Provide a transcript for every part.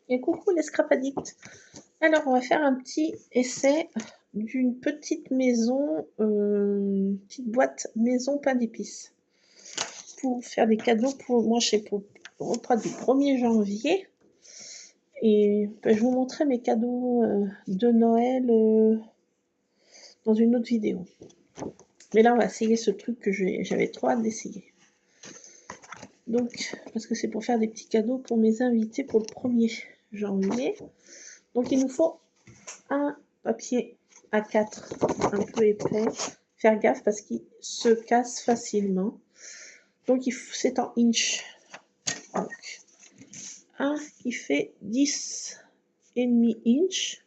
Et coucou les scrap addicts. Alors, on va faire un petit essai d'une petite maison, petite boîte maison pain d'épices. Pour faire des cadeaux pour moi, pour le repas du 1er janvier. Et je vais vous montrer mes cadeaux de Noël dans une autre vidéo. Mais là, on va essayer ce truc que j'avais trop hâte d'essayer. Donc, parce que c'est pour faire des petits cadeaux pour mes invités pour le 1er janvier. Donc, il nous faut un papier A4 un peu épais. Faire gaffe parce qu'il se casse facilement. Donc, c'est en inch. Donc, un qui fait 10,5 inch.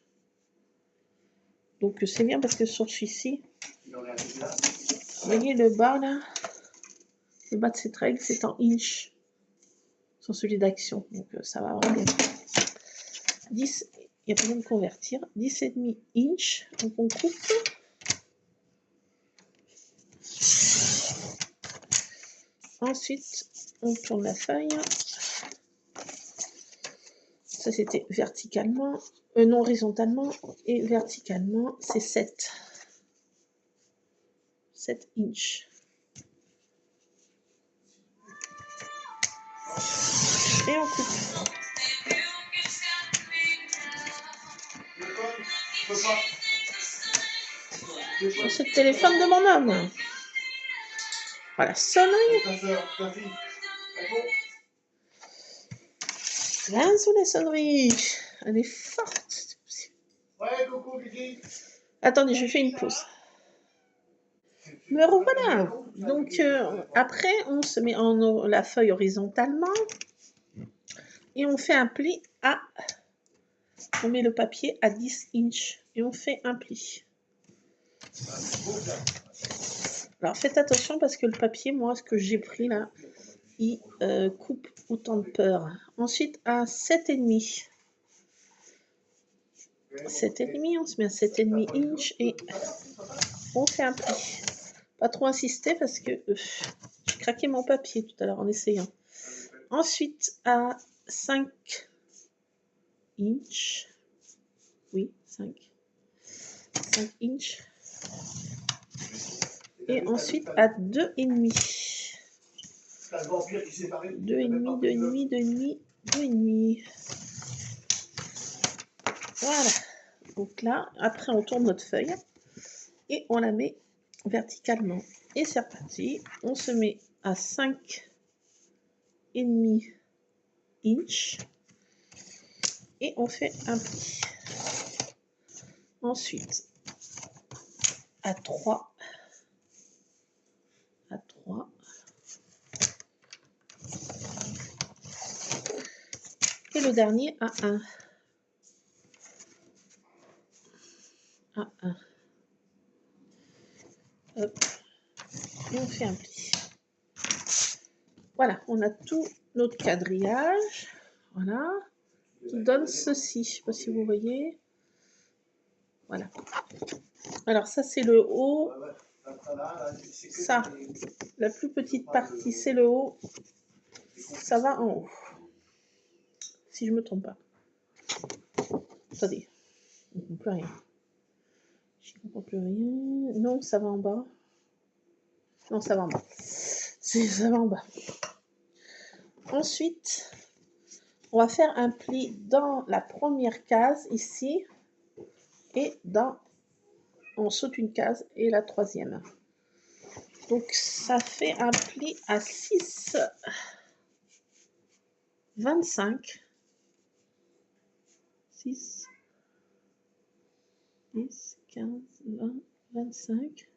Donc, c'est bien parce que sur celui-ci, vous voyez le bas là, le bas de cette règle, c'est en inch sur celui d'action. Donc, ça va vraiment bien. 10, il n'y a pas besoin de convertir. 10,5 inch. Donc, on coupe. Ensuite, on tourne la feuille. Ça, c'était verticalement, non horizontalement, et verticalement, c'est 7 inch. Et on coupe. C'est le téléphone de mon homme. Voilà, sonnerie. Là, sous les sonneries. Elle est forte. Ouais, coucou, Guigui. Attendez, je fais une pause. Me revoilà. Donc, après, on se met la feuille horizontalement. Et on fait un pli à... On met le papier à 10 inch. Et on fait un pli. Alors, faites attention parce que le papier, moi, ce que j'ai pris là, il coupe autant de peur. Ensuite, à 7,5. 7,5, on se met à 7,5 inch et on fait un pli. Pas trop insister parce que j'ai craqué mon papier tout à l'heure en essayant. Ensuite, à 5 inch. Oui, 5 inch. Et ensuite à 2,5. 2,5. Voilà. Donc là, après on tourne notre feuille et on la met verticalement. Et c'est reparti. On se met à 5,5 inch et on fait un pli. Ensuite, à 3. Et le dernier à 1. À 1. Hop. Et on fait un pli. Voilà, on a tout notre quadrillage. Voilà. Qui donne ceci. Je ne sais pas si vous voyez. Voilà. Alors ça, c'est le haut. Ça, la plus petite partie, c'est le haut. Ça va en haut. Si je ne me trompe pas. Attendez. Je ne comprends plus rien. Je ne comprends plus rien. Non, ça va en bas. Non, ça va en bas. Ça va en bas. Ensuite, on va faire un pli dans la première case, ici. Et on saute une case et la troisième. Donc, ça fait un pli à 6,25. 6, 10, 15, 20, 25.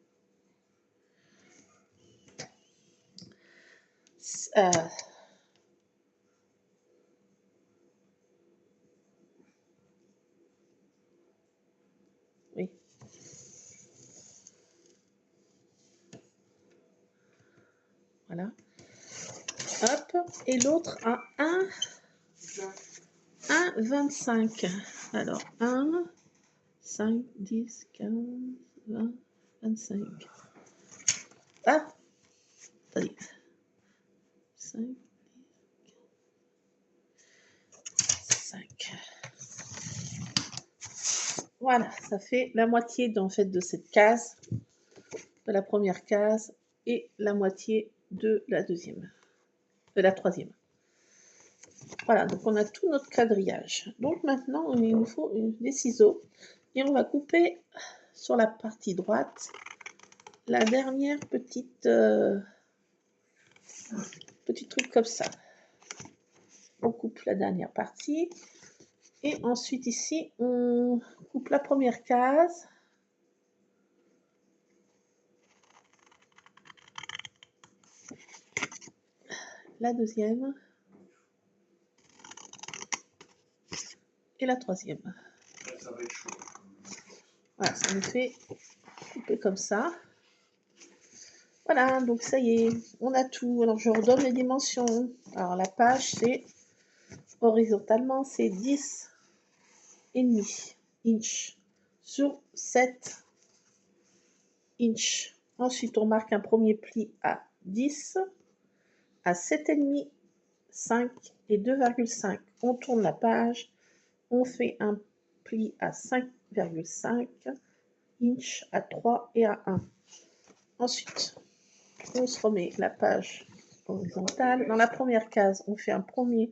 Oui. Voilà. Hop. Et l'autre à 1,25. Alors, 1, 5, 10, 15, 20, 25. Ah, attendez. 5, 10, 5. Voilà, ça fait la moitié en fait de cette case, de la première case, et la moitié de la deuxième, de la troisième. Voilà, donc on a tout notre quadrillage. Donc maintenant, il nous faut des ciseaux et on va couper sur la partie droite la dernière petite petit truc comme ça. On coupe la dernière partie et ensuite ici on coupe la première case. La deuxième et la troisième. Ça va être chaud. Voilà, ça nous fait couper comme ça. Voilà, donc ça y est, on a tout. Alors je redonne les dimensions. Alors la page, c'est horizontalement, c'est 10,5 inches sur 7 inches. Ensuite, on marque un premier pli à 10, à 7,5, 5 et 2,5. On tourne la page, on fait un pli à 5,5 inches, à 3 et à 1. Ensuite, on se remet la page horizontale. Dans la première case, on fait un premier,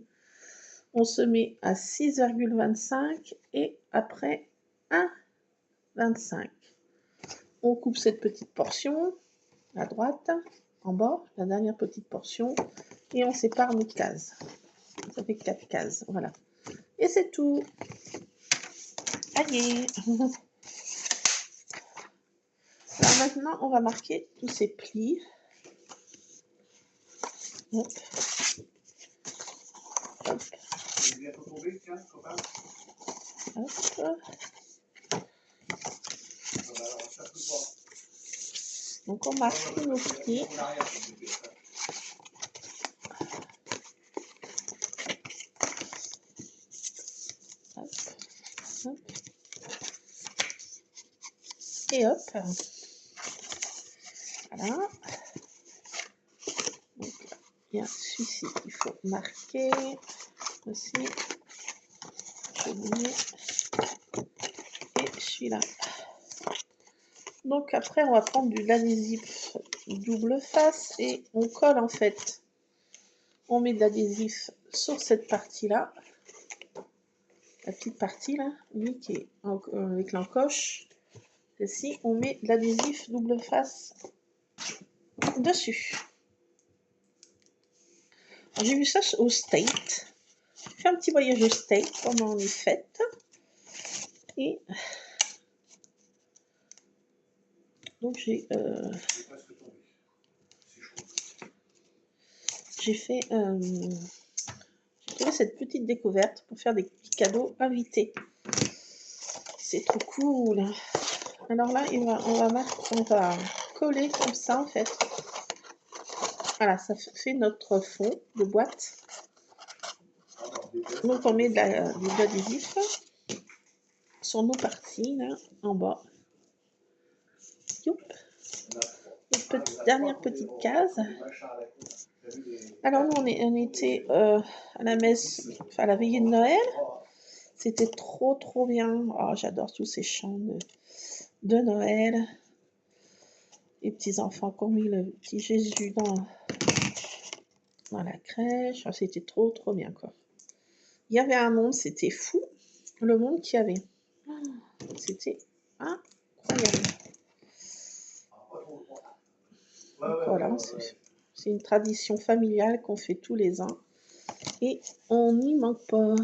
on se met à 6,25 et après 1,25. On coupe cette petite portion à droite, en bas, la dernière petite portion, et on sépare nos cases. Ça fait 4 cases, voilà. Et c'est tout. Allez. Alors maintenant, on va marquer tous ces plis. Hop. Hop. Hop. Donc on marque tous nos plis. Hop. Hop. Et hop. Voilà. Donc, il y a celui-ci qu'il faut marquer aussi. J'ai oublié. Et celui-là. Donc après, on va prendre de l'adhésif double face et on colle en fait. On met de l'adhésif sur cette partie-là. La petite partie là, oui, qui est avec l'encoche. Ici, on met de l'adhésif double face dessus. J'ai vu ça au State. J'ai fait un petit voyage au State pendant les fêtes. Et donc j'ai fait cette petite découverte pour faire des petits cadeaux invités. C'est trop cool. Alors là, on va coller comme ça en fait. Voilà, ça fait notre fond de boîte. Donc on met de l'adhésif sur nos parties là en bas. Youp. Dernière petite case. Alors nous on était à la messe, enfin à la veillée de Noël. C'était trop bien. Oh, j'adore tous ces chants de Noël. Les petits enfants qui ont mis le petit Jésus dans la crèche. Oh, c'était trop bien quoi. Il y avait un monde, c'était fou. Le monde qu'il y avait. C'était incroyable. Donc, voilà, c'est une tradition familiale qu'on fait tous les ans. Et on n'y manque pas.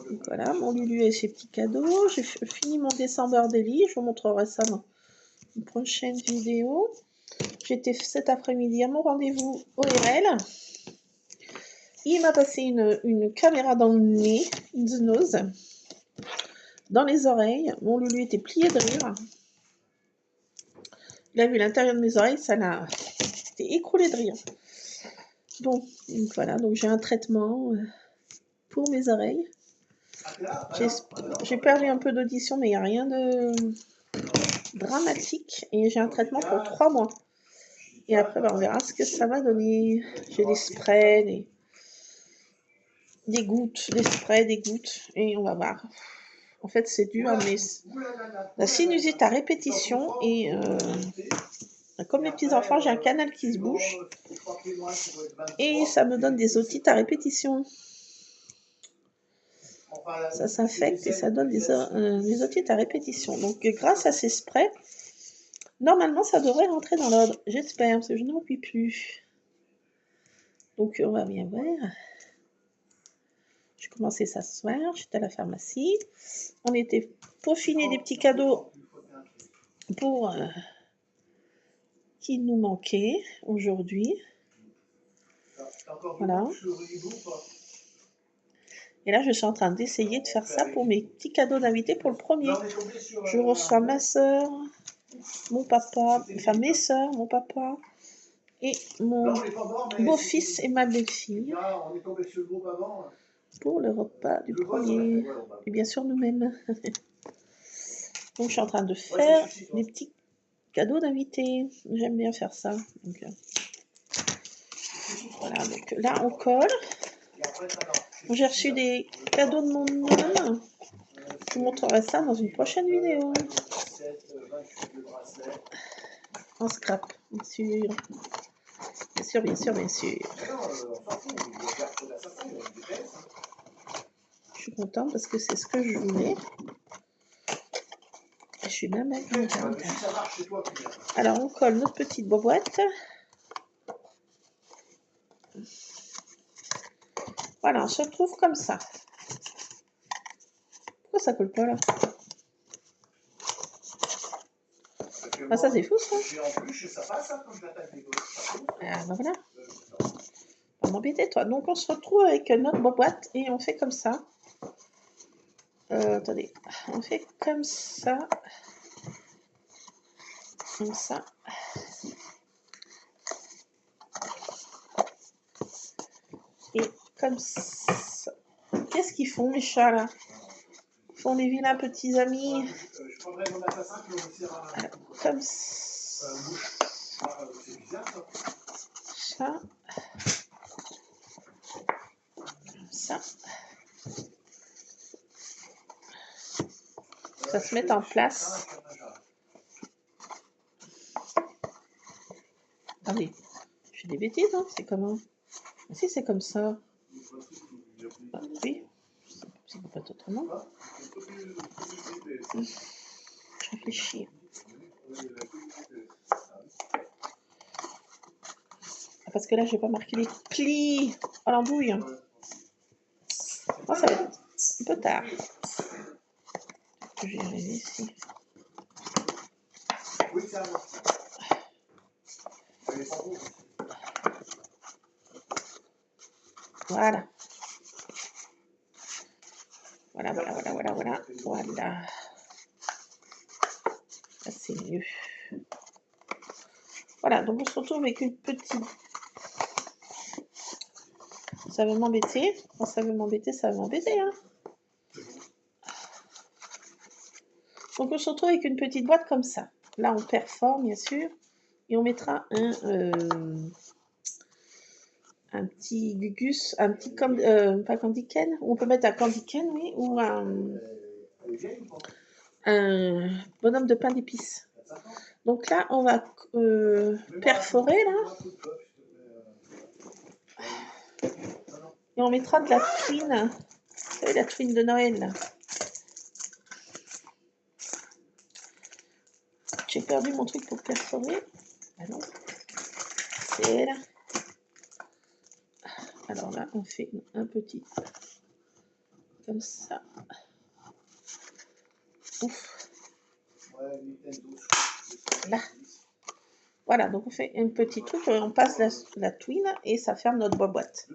Donc voilà, mon Lulu et ses petits cadeaux. J'ai fini mon December Daily. Je vous montrerai ça dans une prochaine vidéo. J'étais cet après-midi à mon rendez-vous ORL. Il m'a passé une caméra dans le nez, in the nose, dans les oreilles. Mon Lulu était plié de rire. Il a vu l'intérieur de mes oreilles, ça l'a écroulé de rire. Donc voilà, donc j'ai un traitement pour mes oreilles. J'ai perdu un peu d'audition, mais il n'y a rien de dramatique. Et j'ai un traitement pour 3 mois. Et après, on verra ce que ça va donner. J'ai des sprays, des gouttes, des sprays, des gouttes, et on va voir. En fait, c'est dû à la sinusite à répétition, et comme les petits-enfants, j'ai un canal qui se bouge, et ça me donne des otites à répétition. Ça s'infecte et ça donne des otites à répétition. Donc, grâce à ces sprays, normalement, ça devrait rentrer dans l'ordre. J'espère, parce que je n'en puis plus. Donc, on va bien voir. J'ai commencé ça ce soir, j'étais à la pharmacie. On était peaufiner des petits cadeaux pour qui nous manquaient aujourd'hui. Voilà. Et là, je suis en train d'essayer de faire ça pour mes petits cadeaux d'invités pour le premier. Je reçois ma soeur, mon papa, enfin mes soeurs, mon papa et mon beau-fils et ma belle-fille pour le repas du premier. Et bien sûr, nous-mêmes. Donc, je suis en train de faire des petits cadeaux d'invités. J'aime bien faire ça. Donc, voilà, donc là, on colle. J'ai reçu des cadeaux de mon homme. Je vous montrerai ça dans une prochaine vidéo. En scrap, bien sûr. Bien sûr, bien sûr, bien sûr. Je suis contente parce que c'est ce que je voulais. Je suis même contente. Alors, on colle notre petite boîte. Voilà, on se retrouve comme ça. Pourquoi ça colle pas là? Ah, ça c'est fou ça. Ah, ben voilà. Pas m'embêter toi. Donc on se retrouve avec notre boîte et on fait comme ça. Attendez, on fait comme ça. Comme ça. Et comme ça. Qu'est-ce qu'ils font les chats là? Ils font des vilains petits amis. Alors, comme ça. Ça. Comme ça. Ça se met en place. Attendez, je fais des bêtises, hein? C'est comment? Si c'est comme ça. Ah, oui, c'est pas autrement. Je réfléchis. Ah, parce que là, je vais pas marquer les plis à l'andouille. Oh, ça va être un peu tard. Je vais arriver ici. Voilà. Voilà, voilà, voilà, voilà, voilà. Voilà. Là, c'est mieux. Voilà, donc on se retrouve avec une petite... Ça veut m'embêter. Quand ça veut m'embêter, ça va m'embêter. Hein. Donc on se retrouve avec une petite boîte comme ça. Là, on performe, bien sûr. Et on mettra un petit gugus, un petit pas candy cane. On peut mettre un candy cane, oui, ou un bonhomme de pain d'épices. Donc là, on va perforer là. Et on mettra de la twine. Vous savez, la twine de Noël. Là. J'ai perdu mon truc pour perforer. Ah non. C'est là. Alors là, on fait un petit. Comme ça. Ouf. Là. Voilà, donc on fait un petit truc, on passe la twine et ça ferme notre boîte.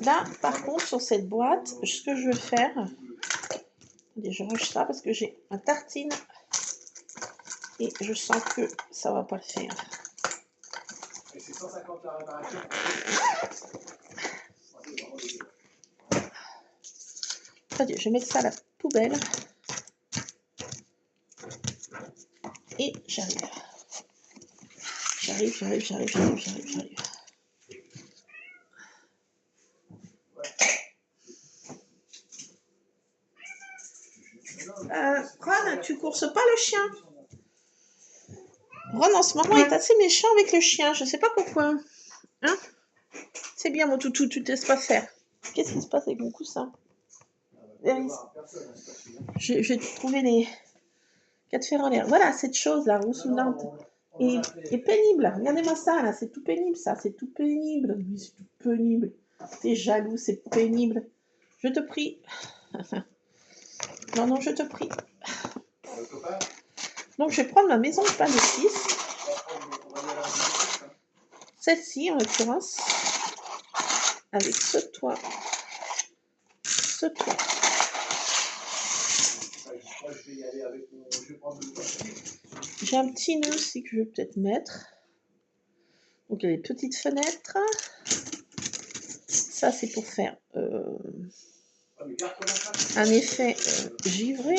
Là, par contre, sur cette boîte, ce que je vais faire, je range ça parce que j'ai un tartine et je sens que ça va pas le faire. Très bien, je vais mettre ça à la poubelle et j'arrive. J'arrive. Ron, tu courses pas le chien. Ron, en ce moment, est assez méchant avec le chien. Je sais pas pourquoi. Hein? C'est bien, mon toutou, tu te laisses pas faire. Qu'est-ce qui se passe avec mon coussin? Je vais trouver les 4 fers en l'air. Voilà, cette chose-là, roussoulante. Et pénible. Regardez-moi ça, là. C'est tout pénible, ça. C'est tout pénible. Oui, c'est tout pénible. T'es jaloux, c'est pénible. Je te prie. Non, non, je te prie. Donc, je vais prendre ma maison de pain d'épices. Celle-ci, en l'occurrence. Avec ce toit. Ce toit. J'ai un petit nœud aussi que je vais peut-être mettre. Donc, il y a des petites fenêtres. Ça, c'est pour faire un effet givré.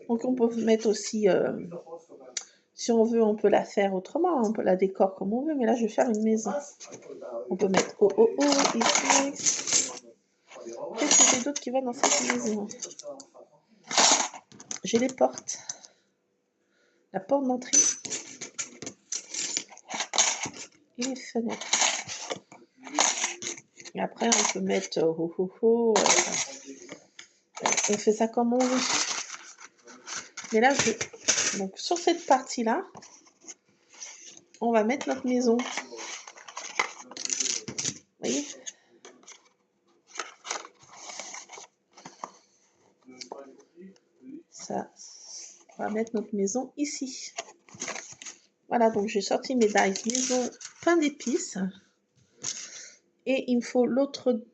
Donc, on peut mettre aussi, si on veut, on peut la faire autrement. On peut la décorer comme on veut. Mais là, je vais faire une maison. On peut mettre ici. Qu'est-ce que j'ai d'autre qui va dans cette maison? J'ai les portes. La porte d'entrée. Et les fenêtres. Et après, on peut mettre on fait ça comme on veut. Mais là, donc sur cette partie-là, on va mettre notre maison. Vous voyez? Ça, on va mettre notre maison ici. Voilà, donc j'ai sorti mes dies maison pain d'épices. Et il me faut l'autre dies.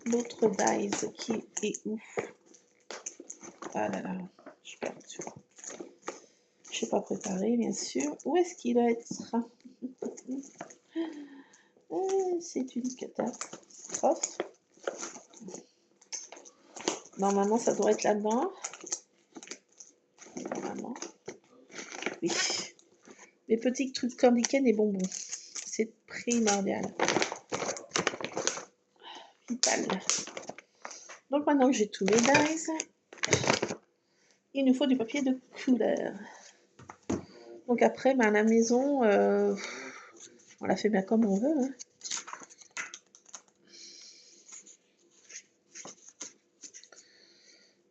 L'autre dies qui est où? Ah là là, je perds tout. Je sais pas préparer, bien sûr. Où est-ce qu'il doit être? C'est une catastrophe. Normalement, ça doit être là-dedans. Normalement. Oui. Les petits trucs comme lichen et bonbons. C'est primordial. Vital. Donc maintenant que j'ai tous mes dies, il nous faut du papier de couleur. Donc après, ben, la maison, on la fait bien comme on veut. Hein.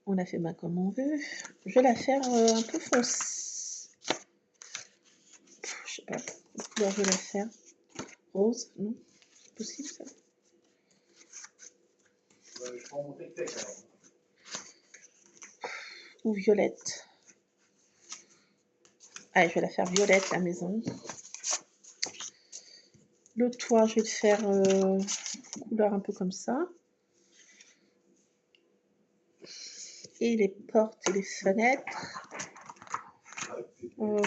On la fait bien comme on veut. Je vais la faire un peu foncée. Je sais pas quelle couleur je vais la faire. Rose, non? C'est possible ça? Je prends mon tech-tech alors. Ou violette. Allez, je vais la faire violette, la maison. Le toit, je vais le faire couleur un peu comme ça. Et les portes et les fenêtres.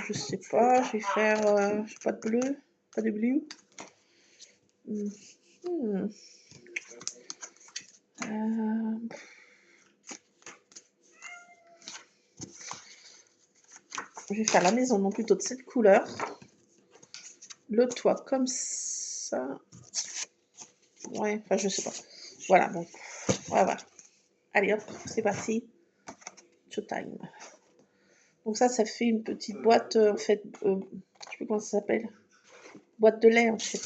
Je sais pas, je vais faire pas de bleu, pas de bleu. Je vais faire la maison non plutôt de cette couleur. Le toit comme ça. Ouais, enfin je sais pas. Voilà, bon. Voilà. Allez hop, c'est parti. Showtime. Donc ça fait une petite boîte, en fait, je sais plus comment ça s'appelle. Boîte de lait, en fait.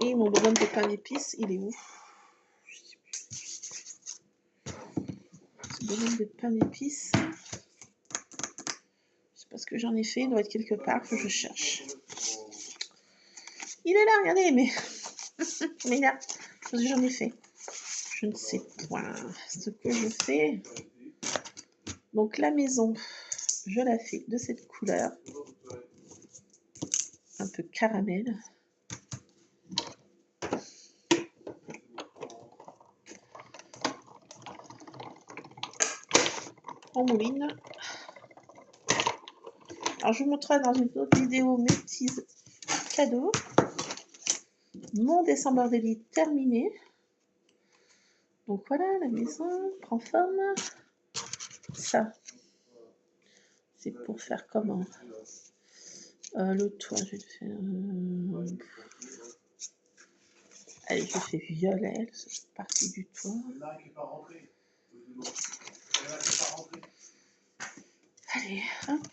Et mon bonhomme de pain d'épices, il est où? Ce bonhomme de pain d'épices. C'est parce que j'en ai fait, il doit être quelque part que je cherche. Il est là, regardez, mais... mais là, j'en ai fait. Je ne sais point ce que je fais. Donc la maison, je la fais de cette couleur. Un peu caramel. On mouline. Alors je vous montrerai dans une autre vidéo mes petits cadeaux. Mon décembre daily terminé. Donc voilà, la maison prend forme. Ça, C'est pour faire comment? Le toit, je vais le faire... Allez, je fais violet, cette partie du toit. Allez, hop.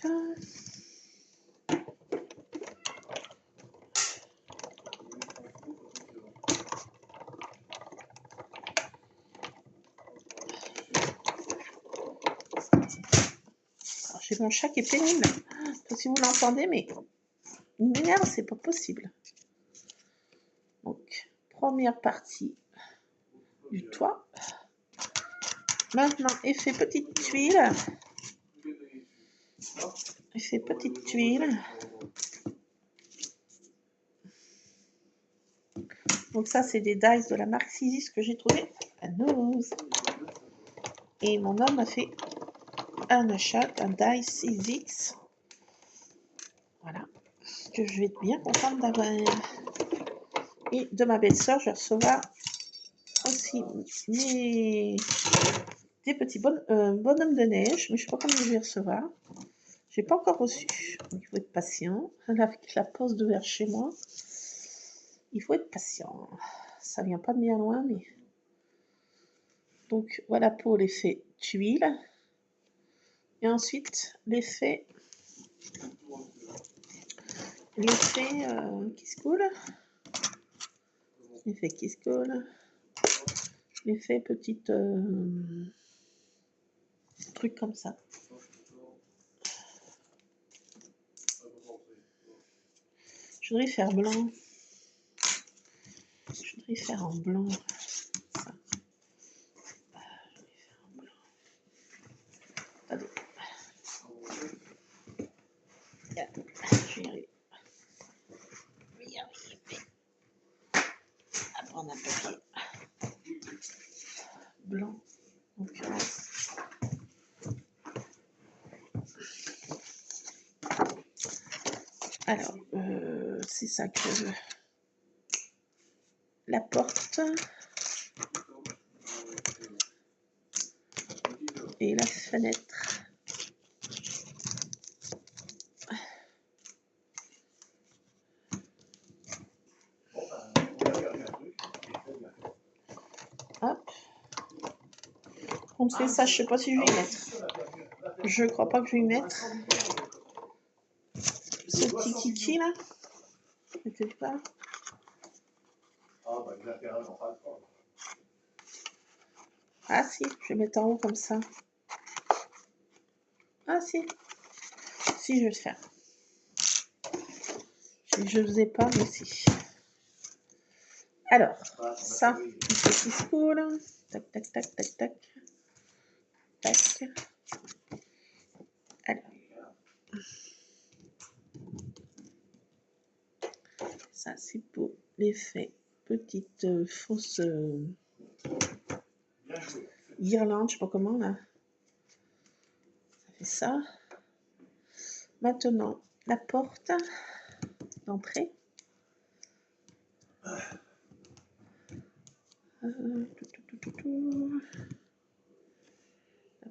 J'ai mon chat qui est pénible. Si vous l'entendez, mais il m'énerve, c'est pas possible. Donc, première partie du toit. Maintenant, effet petite tuile. Effet petite tuile. Donc ça, c'est des dies de la marque Sisis que j'ai trouvé à Nose. Et mon homme a fait un achat d'un die Sisis. Voilà. Que je vais être bien contente d'avoir. Et de ma belle-sœur, je vais recevoir aussi des petits bonhommes de neige. Mais je ne sais pas comment je vais recevoir. Je n'ai pas encore reçu. Donc, il faut être patient. Avec la poste vers chez moi, il faut être patient. Ça vient pas de bien loin, mais... Donc, voilà pour l'effet tuile. Et ensuite, l'effet qui se coule. L'effet qui se coule. L'effet petite... truc comme ça. Je voudrais faire blanc. Je voudrais faire en blanc. Ça. Attendez. Je vais y arriver. Je vais y arriver. À prendre un papier. Blanc, en l'occurrence. Alors, c'est ça que je veux. La porte. Et la fenêtre. Hop. On fait ça, je sais pas si je vais y mettre. Je crois pas que je vais y mettre. Ce petit kiki là. Peut-être pas. Ah si, je vais mettre en haut comme ça. Ah si. Si, je vais le faire. Je ne faisais pas, mais si. Alors, ça, il faut qu'il se coule. Tac, tac, tac, tac, tac. Tac. Alors. Ça, c'est pour l'effet petite fausse guirlande, je sais pas comment là. Ça fait ça. Maintenant, la porte d'entrée. La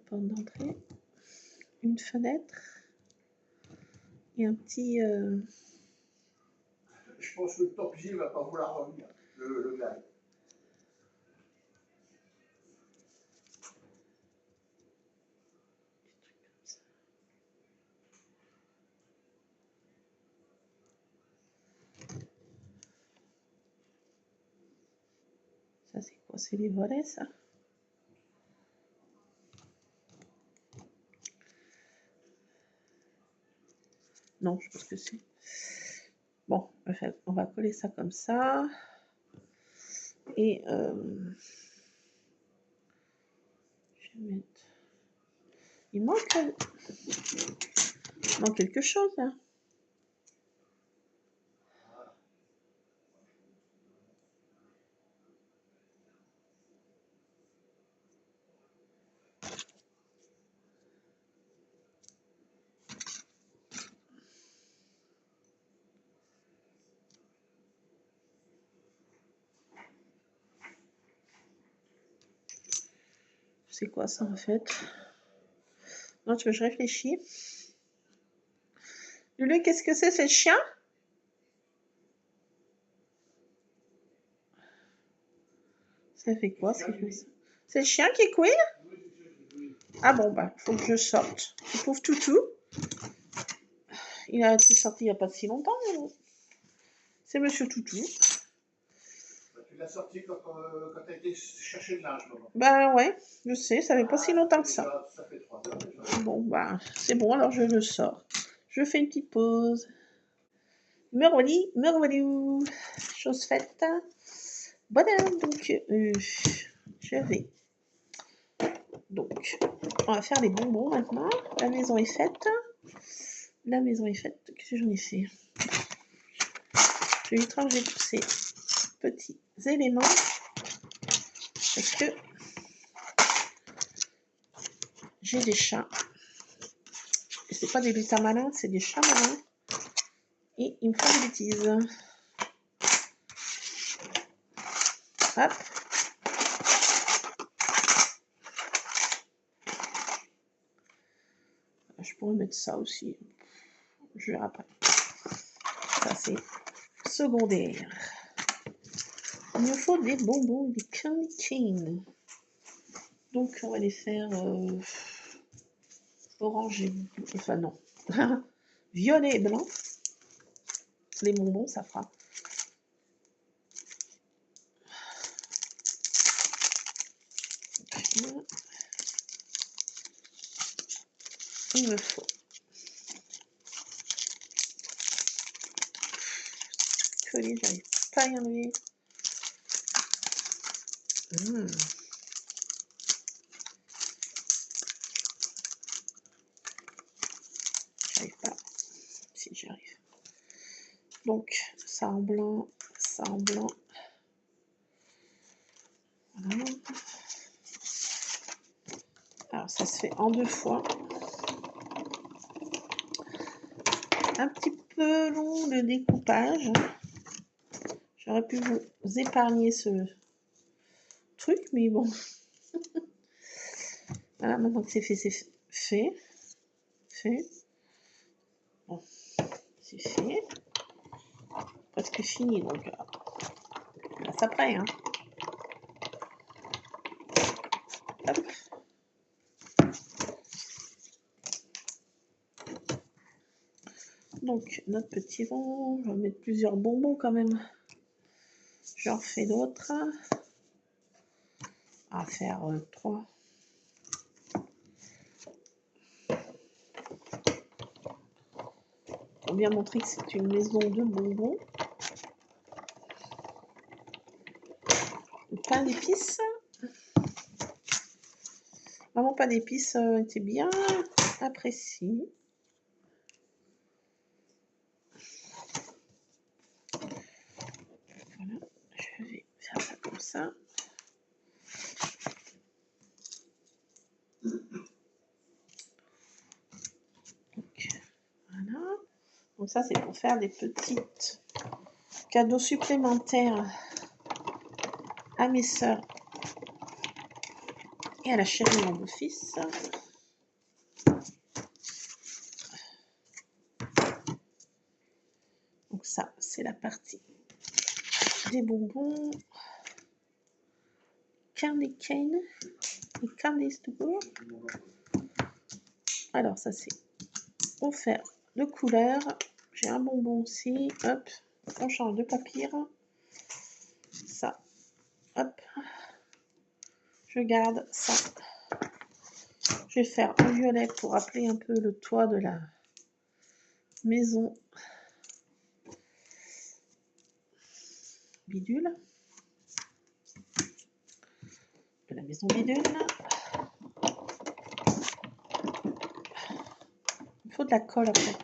porte d'entrée. Une fenêtre. Et un petit... Je pense que le top J va pas vouloir revenir, le gars. Ça, c'est quoi? C'est les volets, ça? Non, je pense que c'est... Bon, on va coller ça comme ça. Et... je vais mettre... Il manque quelque chose, là. C'est quoi ça en fait? Non, tu veux que je réfléchis? Lulu, qu'est-ce que c'est? C'est le chien? Ça fait quoi? C'est le chien qui est coué? Ah bon, bah, faut que je sorte. Le pauvre toutou. Il a été sorti il n'y a pas si longtemps. C'est Monsieur Toutou. Tu l'as sorti quand tu as été chercher le linge, maman. Bah ouais, je sais, ça fait pas si longtemps que ça. Ça fait 3 heures déjà. Bon, bah, c'est bon, alors je le sors. Je fais une petite pause. Me revoilà. Chose faite. Voilà, donc, je vais. Donc, on va faire les bonbons maintenant. La maison est faite. La maison est faite. Qu'est-ce que j'en ai fait? Je vais étranger tous ces petits éléments. Parce que j'ai des chats. Et c'est pas des lutins malins, c'est des chats malins. Et ils me font des bêtises. Hop. Je pourrais mettre ça aussi. Je verrai après. Ça, c'est secondaire. Il nous faut des bonbons, des candy cane. Donc, on va les faire orange et bleu. Enfin, non. Violet et blanc. Les bonbons, ça fera. Il me faut. Coller, j'arrive pas à y enlever. J'arrive pas. Si j'y arrive. Donc, ça en blanc, ça en blanc. Voilà. Alors, ça se fait en 2 fois. Un petit peu long le découpage. J'aurais pu vous épargner ce truc, mais bon. Voilà, maintenant que c'est fait, c'est fait. Bon, c'est fait. Presque fini, donc là, ça prêt, hein. Hop. Donc, notre petit rond, je vais mettre plusieurs bonbons quand même. J'en refais d'autres. On va faire 3. Pour bien montrer que c'est une maison de bonbons. Le pain d'épices. Vraiment, pain d'épices était bien apprécié. Voilà, je vais faire ça comme ça. Donc, voilà. Donc ça, c'est pour faire des petits cadeaux supplémentaires à mes sœurs et à la chérie de mon beau-fils. Donc ça, c'est la partie des bonbons. Candy cane et candies to go. Alors ça, c'est pour faire de couleurs. J'ai un bonbon aussi. Hop, on change de papier. Ça, hop. Je garde ça. Je vais faire en violet pour rappeler un peu le toit de la maison bidule. De la maison bidule. Il faut de la colle après.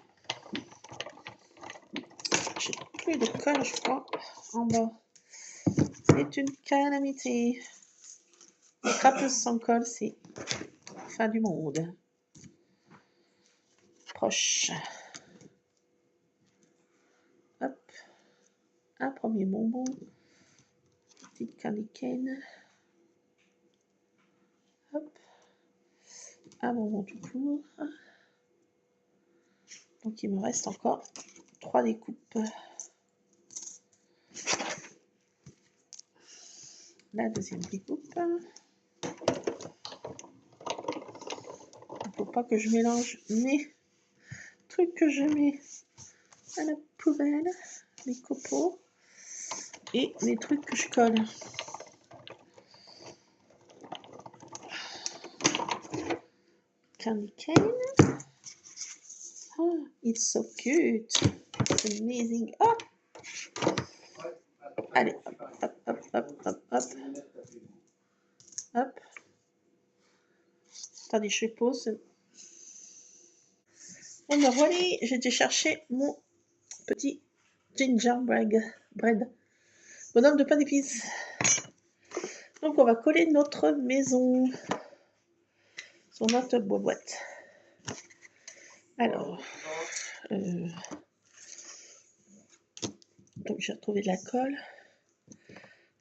J'ai plus de colle, je crois, en bas. C'est une calamité. Les crapeuses sans colle, c'est fin du monde. Proche. Hop. Un premier bonbon. Petite candy cane. Hop. Un bonbon tout court. Donc il me reste encore 3 découpes. La deuxième découpe. Il ne faut pas que je mélange mes trucs que je mets à la poubelle, mes copeaux et mes trucs que je colle. Candy cane. Oh, it's so cute. It's amazing. Oh! Allez, hop, hop, hop, hop, hop. Hop. Attendez, je pose. Bon, ben voilà, j'ai été chercher mon petit gingerbread. Bonhomme de pain d'épices. Donc, on va coller notre maison sur notre boîte. Alors, donc j'ai retrouvé de la colle.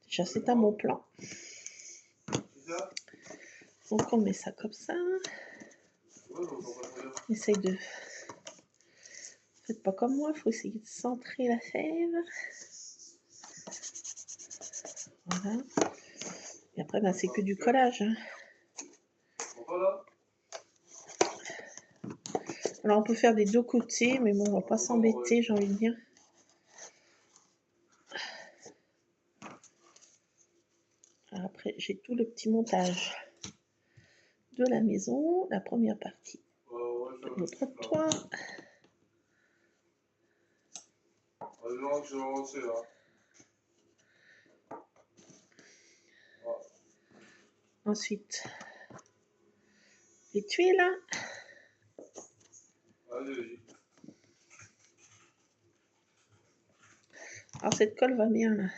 Déjà, c'est à mon plan. Donc, on met ça comme ça. On essaye de... Faites pas comme moi, il faut essayer de centrer la fève. Voilà. Et après, ben, c'est que du collage. Hein. Alors, on peut faire des deux côtés, mais bon, on va pas s'embêter, j'ai envie de dire. Alors après, j'ai tout le petit montage de la maison, la première partie de notre toit. Ensuite, les tuiles. Alors cette colle va bien là.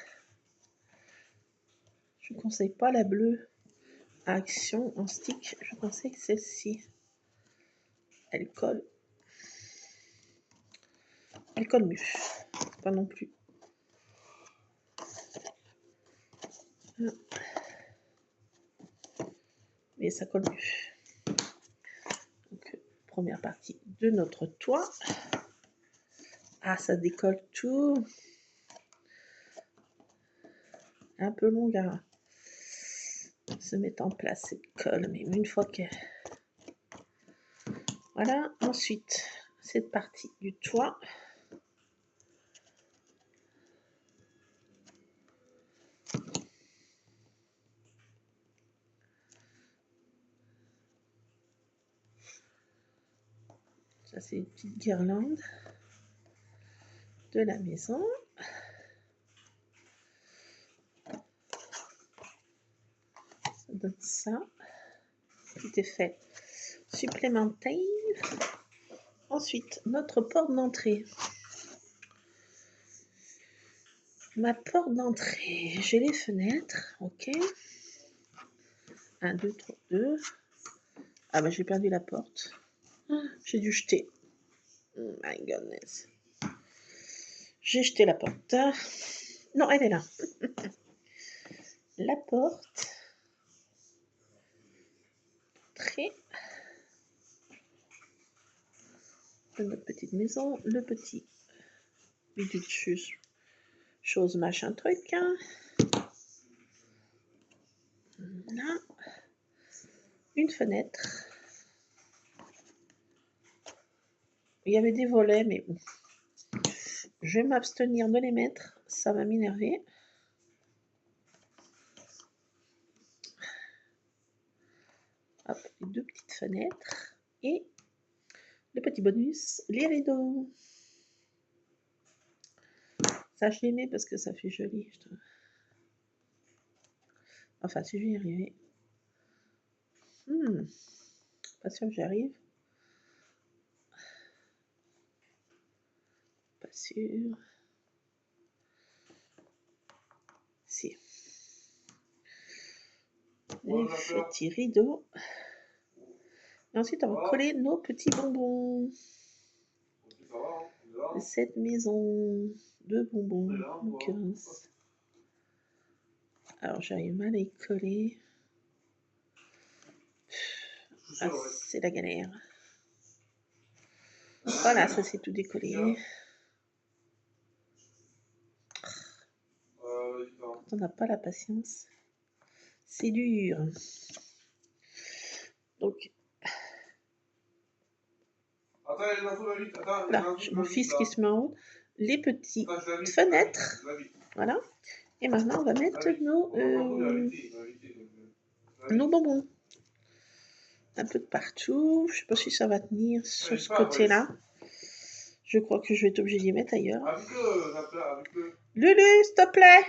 Je ne conseille pas la bleue à action en stick. Je conseille celle-ci. Elle colle. Elle colle mieux. Pas non plus. Mais ça colle mieux. Donc, première partie de notre toit. Ah, ça décolle tout. Un peu longue à se mettre en place cette colle, mais une fois que... Voilà, ensuite, cette partie du toit. Ça, c'est une petite guirlande de la maison. Ça donne ça. Petit effet supplémentaire. Ensuite, notre porte d'entrée. Ma porte d'entrée, j'ai les fenêtres, ok. 1, 2, 3, 2. Ah bah j'ai perdu la porte. J'ai dû jeter. Oh my goodness. J'ai jeté la porte. Non, elle est là. La porte. Entrée. De notre petite maison. Le petit bidule chose machin truc. Là. Une fenêtre. Il y avait des volets, mais bon. Je vais m'abstenir de les mettre. Ça va m'énerver. Hop, les deux petites fenêtres. Et le petit bonus, les rideaux. Ça, je les mets parce que ça fait joli. Enfin, si je vais y arriver. Pas sûr que j'arrive. Pas sûr. Si. Les petits rideaux. Et ensuite, on va coller nos petits bonbons. Cette maison de bonbons, en l'occurrence. Alors, j'arrive mal à y coller. Ah, c'est la galère. Voilà, ça c'est tout décollé. On n'a pas la patience. C'est dur. Donc, là, j'ai mon fils qui se met en haut. Les petites fenêtres. Voilà. Et maintenant, on va mettre nos bonbons. Un peu de partout. Je ne sais pas si ça va tenir sur ce côté-là. Je crois que je vais être obligée d'y mettre ailleurs. Lulu, s'il te plaît.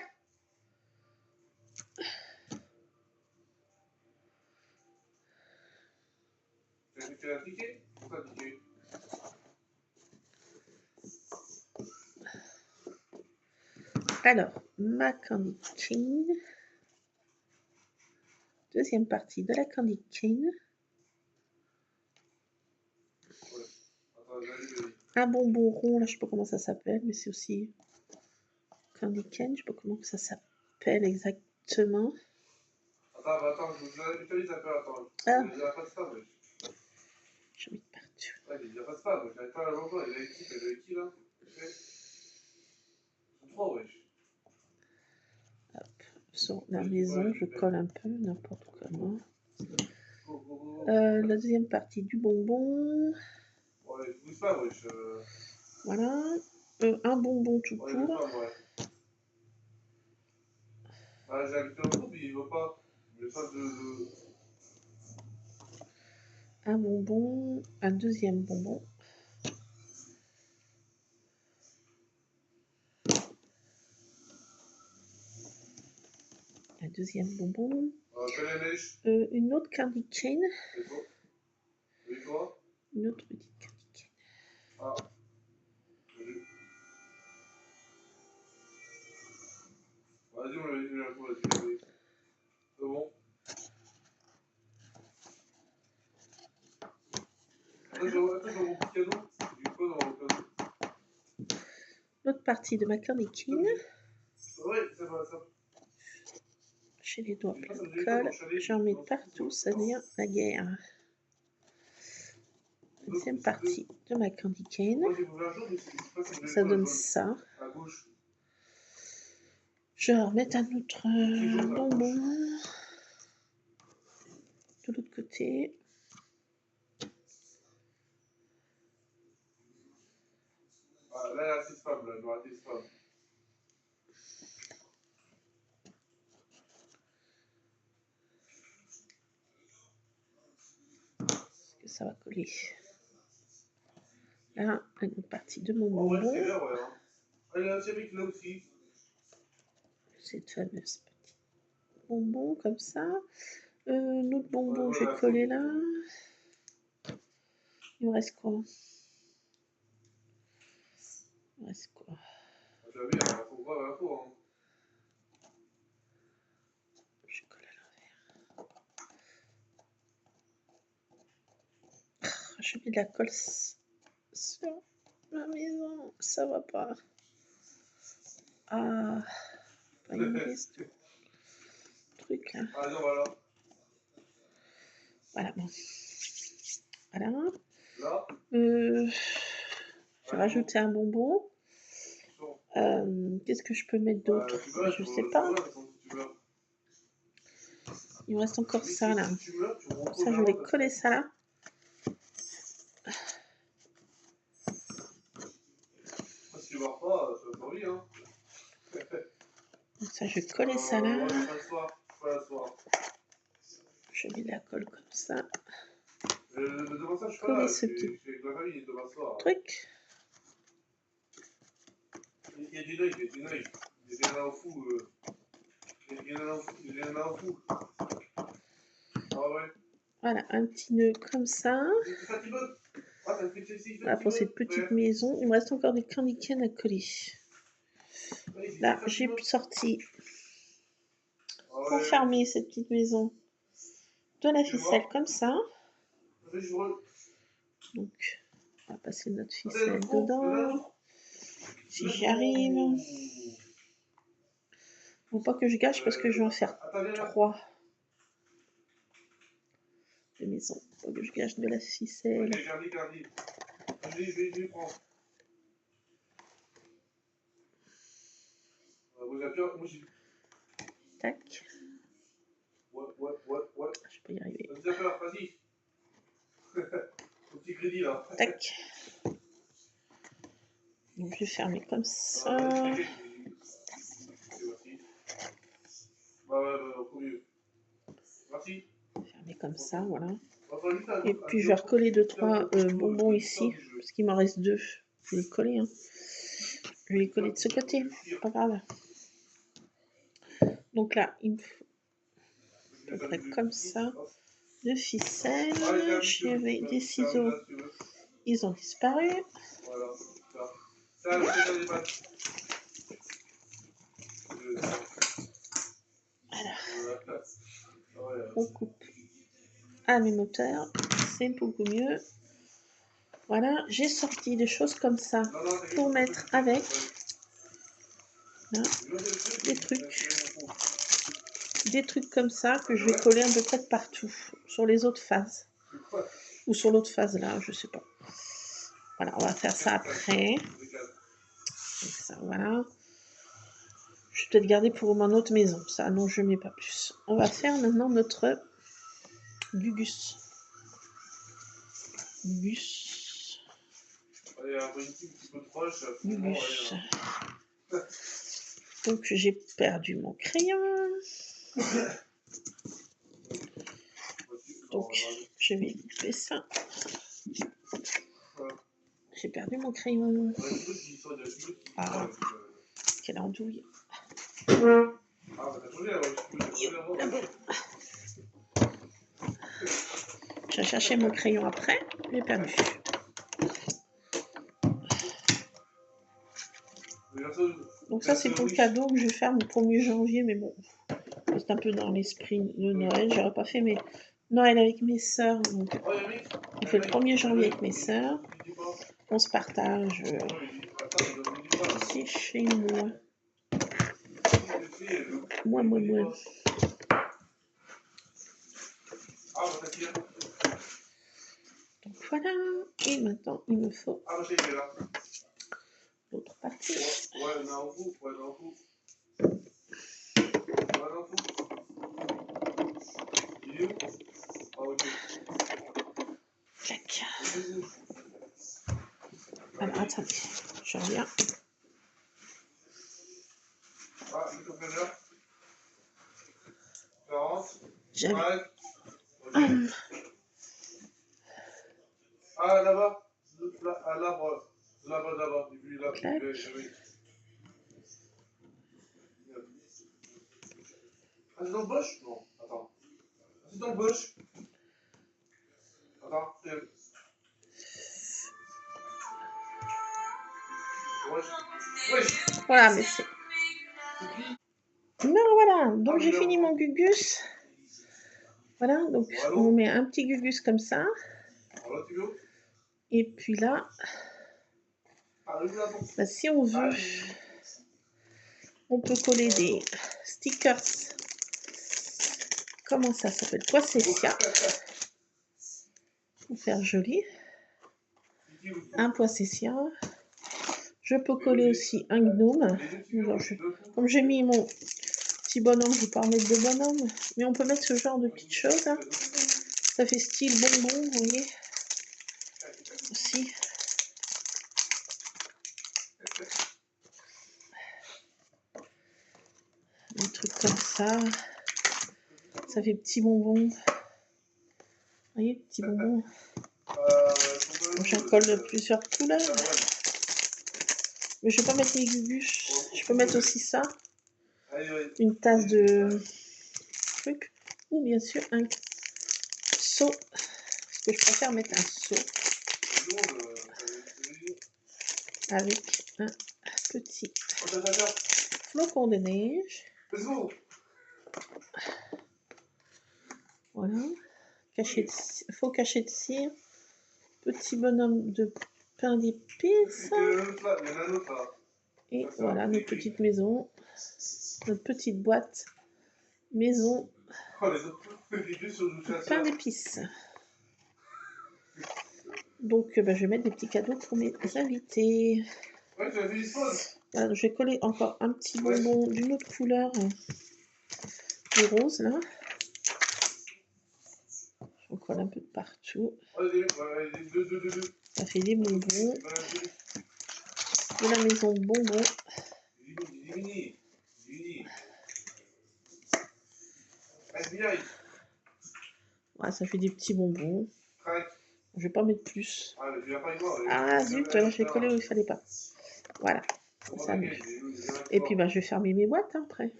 Alors, ma candy cane. Deuxième partie de la candy cane. Un bonbon rond, là je sais pas comment ça s'appelle, mais c'est aussi candy cane, je sais pas comment ça s'appelle exactement. Attends, je te dis un peu, attends. Ah. Il n'y a pas de spam, wesh. J'en mets partout. Ouais, il n'y a pas de spam, wesh. J'arrive pas à la manger, il est avec qui là? Ils sont trois, wesh. Hop, sur la maison, je colle un peu, n'importe comment. La deuxième partie du bonbon. Ouais, je bouge pas, wesh. Voilà. Un bonbon tout court. Ouais. Bah, j'ai invité un groupe, il veut pas. Il veut pas de... Un bonbon, un deuxième bonbon. Un deuxième bonbon. Une autre candy cane. Et toi? Une autre petite candy cane. Ah. Vas-y, on l'a dit, vas-y. C'est bon. Attends, j'ai mon petit cadeau. J'ai quoi dans mon cadeau? L'autre partie de ma candy cane. Ouais, ça va, ça. J'ai les doigts pleins de colle. J'en mets partout, ça devient la guerre. Deuxième partie de ma candy cane. Ça donne ça. Je vais remettre un autre bonbon de l'autre côté. Ah, là, c'est spam, là, il doit rater spam. Est-ce que ça va coller? Là, une autre partie de mon bonbon. Ouais, c'est là, ouais. Hein. Ah, il y a un série là aussi. Cette fameuse petite bonbon comme ça. Notre bonbon, j'ai collé là. Il me reste quoi? Il me reste quoi? Tu vas bien, faut voir l'info. Hein. Je colle à l'envers. Je mets de la colle sur ma maison. Ça va pas. Ah, pas une liste. Truc là. Ah non, voilà. Voilà, bon. Voilà. Là. J'ai rajouté un bonbon. Qu'est-ce que je peux mettre d'autre? Je sais pas. Il me reste encore ça là. Ça, je vais coller ça là. Si tu vois pas, ça va pas envie, hein. Ça, je vais coller ça là. Pas la soir. Je mets de la colle comme ça. Demain soir, je suis pas Coller là. ce petit ma famille demain soir. Truc. Il y a du neige, il y a du neige. Il y en a un fou. Il y en a un fou. Ah ouais. Voilà, un petit nœud comme ça. Voilà pour cette petite maison. Il me reste encore des candy cane à coller. Là, j'ai sorti pour fermer cette petite maison de la ficelle comme ça. Donc, on va passer notre ficelle dedans. Si j'y arrive. Faut pas que je gâche parce que je vais en faire 3 de maison. Faut pas que je gâche de la ficelle. Je vais prendre. Moi, j'ai... Tac. Ouais. Je peux y arriver. Vas-y. Au petit crédit, là. Tac. Donc, je vais fermer comme ça. Merci. Au mieux. Merci. Fermer comme ça, voilà. Et puis, je vais recoller 2-3 bonbons ici, parce qu'il m'en reste 2. Je vais les coller, hein. Je vais les coller de ce côté, pas grave. Donc là, il me faut à peu près comme ça. De ficelle. J'avais des ciseaux. Ils ont disparu. Voilà. On coupe à mes moteurs. C'est beaucoup mieux. Voilà, j'ai sorti des choses comme ça pour mettre avec. Là, des trucs comme ça que je vais coller un peu près de partout sur les autres phases ou sur l'autre phase là, je sais pas. Voilà, on va faire ça après. Donc ça, voilà. Je vais peut-être garder pour mon autre maison. Ça, non, je mets pas plus. On va faire maintenant notre gugus. Gugus. Gugus. Donc j'ai perdu mon crayon. Donc je vais couper ça. J'ai perdu mon crayon. Ah, quelle andouille. J'ai cherché mon crayon après, j'ai perdu. Donc ça c'est pour le cadeau que je vais faire le 1er janvier, mais bon, c'est un peu dans l'esprit de Noël. J'aurais pas fait mes Noël avec mes sœurs, donc on fait le 1er janvier avec mes sœurs. On se partage ici chez moi. Moi. Donc voilà, et maintenant il me faut l'autre partie. Tac. Alors attendez, je reviens. J'avais. Ah, là-bas. Là-bas. Tac. Ah, c'est dans le bush? Non, attends. C'est dans le bush? Attends, Voilà, mais c'est... Non, voilà, donc j'ai fini mon gugus. Voilà, donc on met un petit gugus comme ça. Et puis là, bah, si on veut, on peut coller des stickers. Comment ça s'appelle? Poissessia. Pour faire joli. Un Poissessia. Je peux coller aussi un gnome. Comme j'ai mis mon petit bonhomme, je ne vais pas en mettre de bonhomme. Mais on peut mettre ce genre de petites choses. Hein. Ça fait style bonbon, vous voyez. Aussi. Des trucs comme ça. Ça fait petit bonbon. Vous voyez, petit bonbon. J'en colle plusieurs couleurs. Mais je ne vais pas mettre les gugus. Je peux mettre aussi ça. Une tasse de truc. Ou bien sûr un seau. Parce que je préfère mettre un seau. Avec un petit flocon de neige. Voilà. Faux cachet de cire. Petit bonhomme de pain d'épices. Et voilà nos petites maisons. Notre petite boîte maison. Pain d'épices. Donc, je vais mettre des petits cadeaux pour mes invités. Ouais, tu as fait l'histoire. Alors, je vais coller encore un petit bonbon d'une autre couleur, du rose, là. On colle un peu de partout. Ça fait des bonbons. De la maison bonbon. Ouais, ça fait des petits bonbons. Je vais pas mettre plus. Ah zut, là j'ai collé où il fallait pas. Voilà. Ça mieux. Et puis je vais fermer mes boîtes hein, après.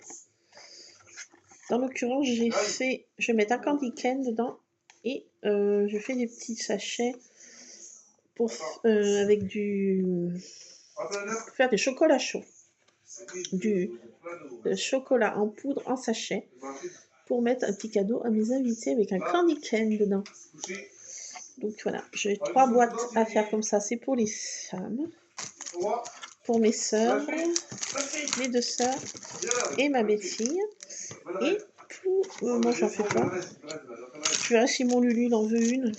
Dans l'occurrence, j'ai fait. Je vais mettre un candy cane dedans. Et je fais des petits sachets pour avec faire des chocolats chauds. Du chocolat en poudre en sachet. Pour mettre un petit cadeau à mes invités avec un candy cane dedans. Donc voilà, j'ai 3 boîtes à faire comme ça. C'est pour les femmes, pour mes sœurs, mes 2 sœurs et ma belle-fille. Et pour... moi, j'en fais pas. Je verrai si mon Lulu il en veut une.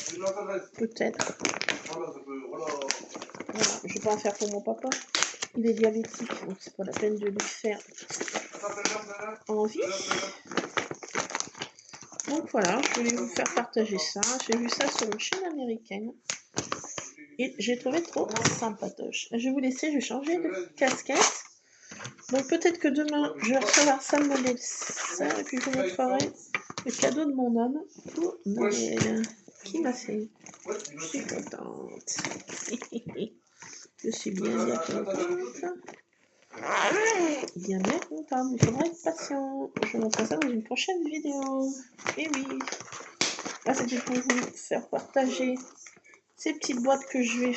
Peut-être. Voilà, je vais pas en faire pour mon papa. Il est diabétique, donc c'est pas la peine de lui faire envie. Donc voilà, je voulais vous faire partager ça. J'ai vu ça sur une chaîne américaine. Et j'ai trouvé trop sympatoche. Je vais vous laisser, je vais changer de casquette. Donc peut-être que demain, je vais recevoir ça de ma belle-sœur. Et puis je vous montrerai le cadeau de mon homme pour Noël. Qui m'a fait. Je suis contente. Je suis bien contente. Bien contente. Il faudra être patient. Je vous montre ça dans une prochaine vidéo. Et oui. Là, c'était pour vous faire partager ces petites boîtes que je vais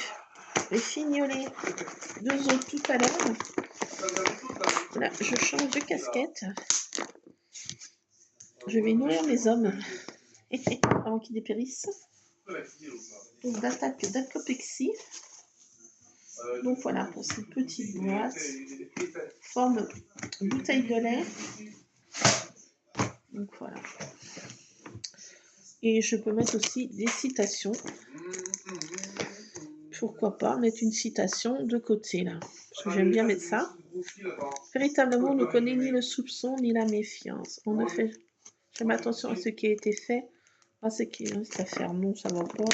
les fignoler 2 autres tout à l'heure. Là, je change de casquette. Je vais nourrir mes hommes avant qu'ils dépérissent. Donc d'attaque d'Alcopexi. Donc voilà pour cette petite boîte. Forme bouteille de lait. Donc voilà. Et je peux mettre aussi des citations. Pourquoi pas mettre une citation de côté là. Parce que j'aime bien mettre ça. Véritable amour ne connaît ni le soupçon ni la méfiance. On ne fait jamais attention à ce qui a été fait, à ce qui reste à faire. Non, ça va pas.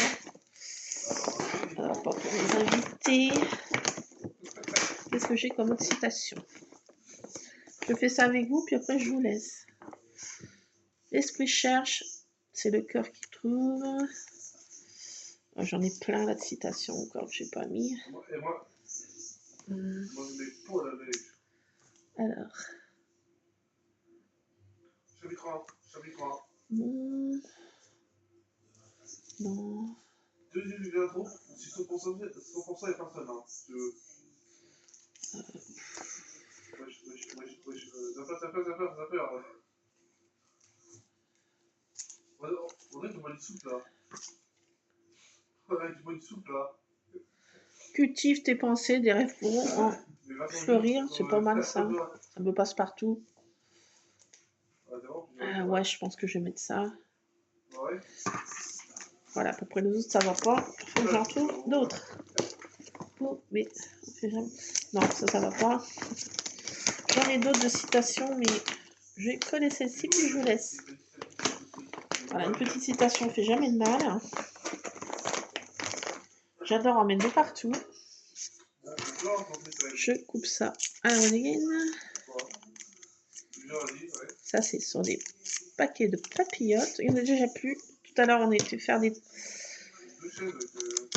Ça va pas pour les invités. Qu'est-ce que j'ai comme autre citation? Je fais ça avec vous, puis après je vous laisse. L'esprit cherche, c'est le cœur qui trouve. J'en ai plein là de citations encore que j'ai pas mis. Alors. Bon. Non. Deuxième numéro trop, si 100% il n'y a personne. Hein. On dirait que tu bois une soupe là. Ouais, tu bois une soupe là. Cultive tes pensées, des rêves pourront en fleurir, c'est pas mal ça. Ça me passe partout. Ah ouais, je pense que je vais mettre ça. Voilà, à peu près les autres ça va pas. Il faut que j'en trouve d'autres. Oh, mais non, ça va pas. J'en ai d'autres de citations, mais je vais coller celle-ci puis je vous laisse. Voilà, une petite citation fait jamais de mal. J'adore en mettre de partout. Je coupe ça à la Renégaine. Ça, c'est sur des paquets de papillotes. Il n'y en a déjà plus. Tout à l'heure, on a été faire des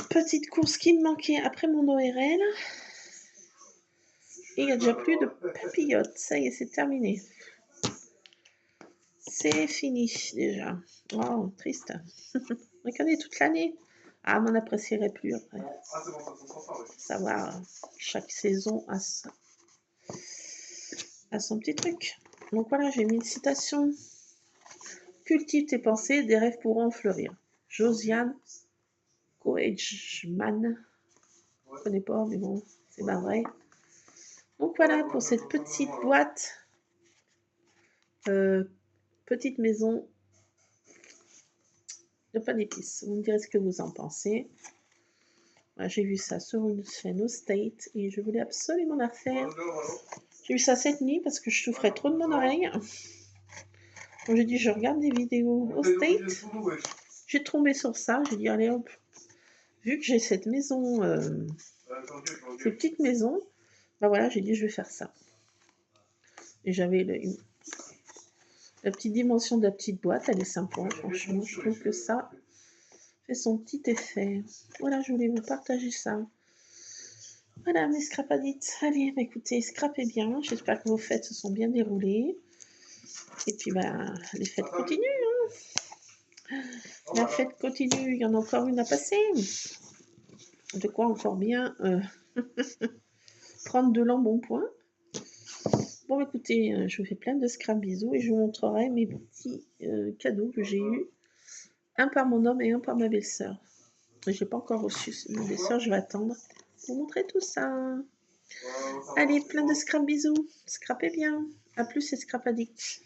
petites courses qui me manquaient après mon ORL. Et il n'y a déjà plus de papillotes. Ça y est, c'est terminé. C'est fini déjà. Oh, triste. On connaît toute l'année. Ah, on n'apprécierait plus après. Savoir, chaque saison a son petit truc. Donc voilà, j'ai mis une citation. Cultive tes pensées, des rêves pourront fleurir. Josiane Koechman. Je ne connais pas, mais bon, c'est pas vrai. Donc voilà pour cette petite boîte. Petite maison de pain d'épices. Vous me direz ce que vous en pensez. Voilà, j'ai vu ça sur une chaîne au State et je voulais absolument la faire. J'ai vu ça cette nuit parce que je souffrais trop de mon oreille. Donc j'ai dit, je regarde des vidéos au State. J'ai tombé sur ça, j'ai dit, allez hop. Vu que j'ai cette maison, cette petite maison, bah voilà, j'ai dit, je vais faire ça. Et j'avais la petite dimension de la petite boîte, elle est sympa, franchement, je trouve que ça fait son petit effet. Voilà, je voulais vous partager ça. Voilà, mes scrapadites. Allez, bah, écoutez, scrapez bien. J'espère que vos fêtes se sont bien déroulées. Et puis, bah, les fêtes continuent. Hein. La fête continue, il y en a encore une à passer. De quoi encore bien prendre de l'embonpoint. Bon, écoutez, je vous fais plein de scrap bisous et je vous montrerai mes petits cadeaux que j'ai eus. Un par mon homme et un par ma belle-sœur. Je n'ai pas encore reçu ma belle-sœur, je vais attendre pour vous montrer tout ça. Allez, plein de scrap bisous. Scrapez bien. A plus, c'est Scrap Addict.